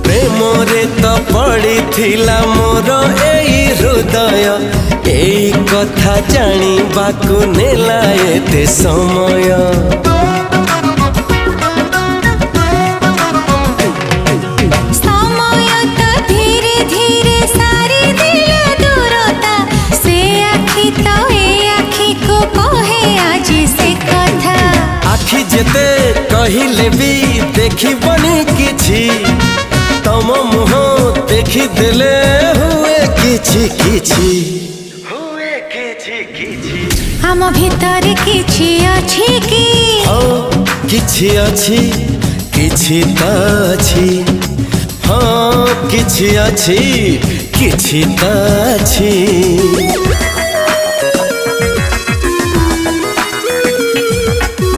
प्रेमरे तो पड़ी थिला मोर एई हृदय एई कथा जानिबाकु नेला एते समय। आखि जेते कहिले भी देखी बनी किछि तम मुह देखी देले हुए किछि किछि हम भीतर किछि अछि कि हो किछि अछि किछि त अछि हाँ किछि अछि किछि त अछि।